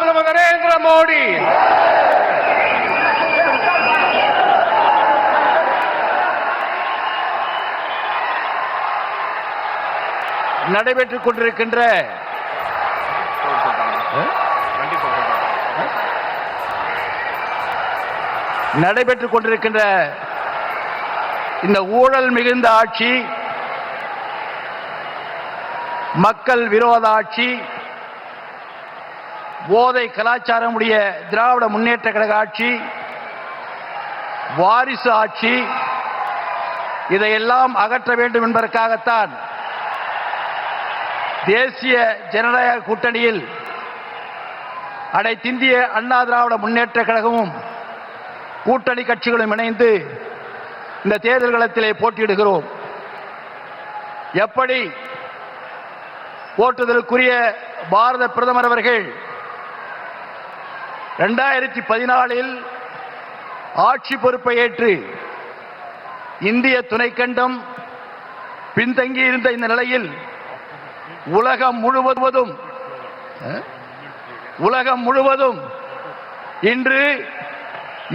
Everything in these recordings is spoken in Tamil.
பிரதமர் நரேந்திர மோடி. நடைபெற்றுக் கொண்டிருக்கின்ற இந்த ஊழல் மிகுந்த ஆட்சி, மக்கள் விரோத ஆட்சி, போதை கலாச்சாரம் உடைய திராவிட முன்னேற்ற கழக ஆட்சி, வாரிசு ஆட்சி, இதையெல்லாம் அகற்ற வேண்டும் என்பதற்காகத்தான் தேசிய ஜனநாயக கூட்டணியில் அனைத்திந்திய அண்ணா திராவிட முன்னேற்ற கழகமும் கூட்டணி கட்சிகளும் இணைந்து இந்த தேர்தல் களத்திலே போட்டியிடுகிறோம். எப்படி போற்றுதலுக்குரிய பாரத பிரதமர் அவர்கள் 2014 ஆட்சி பொறுப்பை ஏற்று இந்திய துணைக்கண்டம் பின்தங்கி இருந்த இந்த நிலையில் உலகம் முழுவதும் இன்று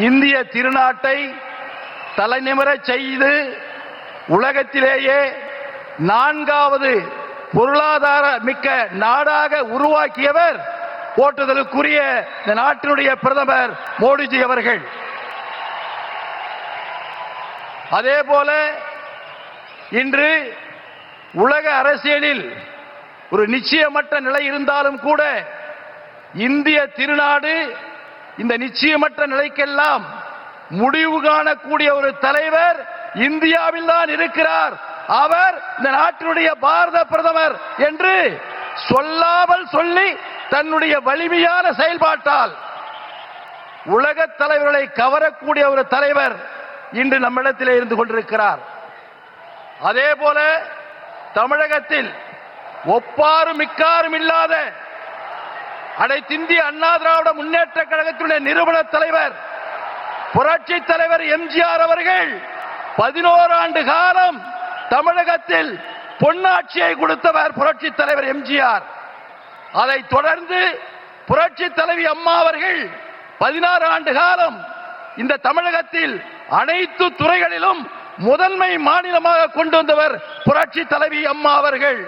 இந்திய திருநாட்டை தலைநிமிரச் செய்து உலகத்திலேயே 4வது பொருளாதார மிக்க நாடாக உருவாக்கியவர் போற்றுதலுக்குரிய இந்த நாட்டினுடைய பிரதமர் மோடிஜி அவர்கள். அதே போல இன்று உலக அரசியலில் ஒரு நிச்சயமற்ற நிலை இருந்தாலும் கூட இந்திய திருநாடு இந்த நிச்சயமற்ற நிலைக்கெல்லாம் முடிவு காணக்கூடிய ஒரு தலைவர் இந்தியாவில் தான் இருக்கிறார். அவர் இந்த நாட்டினுடைய பாரத பிரதமர் என்று சொல்லாமல் சொல்லி தன்னுடைய வலிமையான செயல்பாட்டால் உலக தலைவர்களை கவரக்கூடிய ஒரு தலைவர் இன்று நம்மிடத்திலே இருந்து கொண்டிருக்கிறார். அதே போல தமிழகத்தில் ஒப்பாரும் மிக்காரும் இல்லாத அனைத்திந்திய அண்ணா திராவிட முன்னேற்ற கழகத்தினுடைய நிறுவன தலைவர் புரட்சி தலைவர் எம்ஜிஆர் அவர்கள் 11 ஆண்டு காலம் தமிழகத்தில் பொன்னாட்சியை கொடுத்தவர் புரட்சி தலைவர் எம்ஜிஆர். அதைத் தொடர்ந்து புரட்சி தலைவி அம்மா அவர்கள் 16 ஆண்டு காலம் இந்த தமிழகத்தில் அனைத்து துறைகளிலும் முதன்மை மாநிலமாக கொண்டு வந்தவர் புரட்சி தலைவி அம்மா அவர்கள்.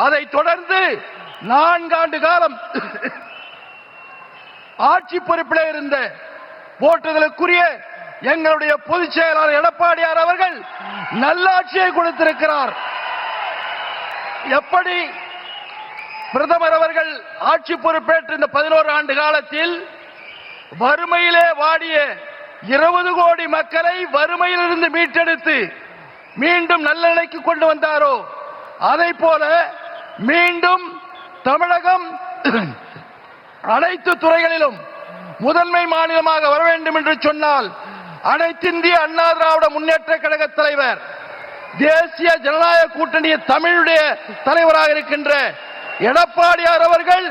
அதைத் தொடர்ந்து 4 ஆண்டு காலம் ஆட்சி பொறுப்பில் இருந்த போற்றுதலுக்குரிய எங்களுடைய பொதுச் செயலாளர் எடப்பாடியார் அவர்கள் நல்லாட்சியை கொடுத்திருக்கிறார். எப்படி பிரதமர் அவர்கள் ஆட்சி பொறுப்பேற்ற இந்த 11 ஆண்டு காலத்தில் வறுமையிலே வாடிய 20 கோடி மக்களை வறுமையிலிருந்து மீட்டெடுத்து மீண்டும் நல்ல நிலைக்கு கொண்டு வந்தாரோ, அதை போல மீண்டும் தமிழகம் அனைத்து துறைகளிலும் முதன்மை மாநிலமாக வர வேண்டும் என்று சொன்னால் அனைத்திந்திய அண்ணா திராவிட முன்னேற்ற கழக தலைவர், தேசிய ஜனநாயக கூட்டணி தமிழுடைய தலைவராக இருக்கின்ற எடப்பாடியார் அவர்கள்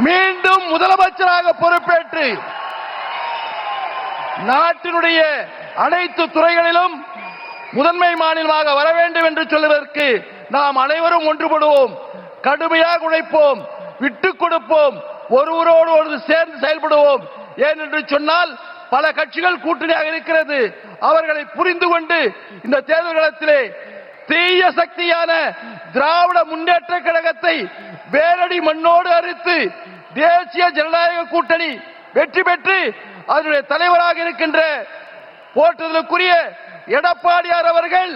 மீண்டும் முதலமைச்சராக பொறுப்பேற்று நாட்டினுடைய அனைத்து துறைகளிலும் முதன்மை மாநிலமாக வர வேண்டும் என்று சொல்வதற்கு நாம் அனைவரும் ஒன்றுபடுவோம், கடுமையாக உழைப்போம், விட்டுக் கொடுப்போம், ஒருவரோடு ஒரு சேர்ந்து செயல்படுவோம். ஏனென்று சொன்னால் பல கட்சிகள் கூட்டணியாக இருக்கிறது. அவர்களை புரிந்து கொண்டு இந்த தேர்தல் களத்திலே தீய சக்தியான திராவிட முன்னேற்ற கழகத்தை வேரடி மண்ணோடு அறுத்து தேசிய ஜனநாயக கூட்டணி வெற்றி பெற்று அதனுடைய தலைவராக இருக்கின்ற போற்றுதலுக்குரிய எடப்பாடியார் அவர்கள்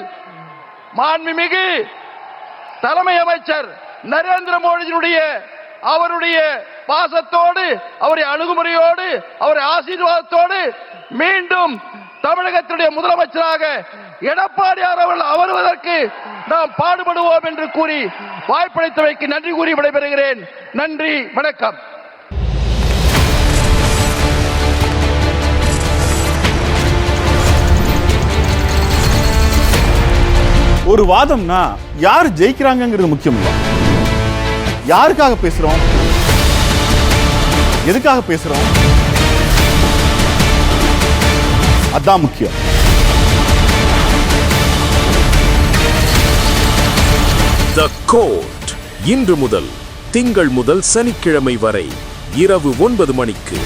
மாண்புமிகு தலைமை அமைச்சர் நரேந்திர மோடியினுடைய அவருடைய பாசத்தோடு, அவருடைய அணுகுமுறையோடு, அவருடைய ஆசீர்வாதத்தோடு மீண்டும் தமிழகத்துடைய முதலமைச்சராக எடப்பாடியார் அவர்கள் வருவதற்கு நாம் பாடுபடுவோம் என்று கூறி வாய்ப்பளித்தமைக்கு நன்றி கூறி விடைபெறுகிறேன். நன்றி, வணக்கம். ஒரு வாதம்னா யார் ஜெயிக்கிறாங்கிறது முக்கியம் இல்லை, யாருக்காக பேசுறோம், எதுக்காக பேசுறோம், அதான் முக்கியம். தி கோர்ட் இன்று முதல் திங்கள் முதல் சனிக்கிழமை வரை இரவு 9 மணிக்கு.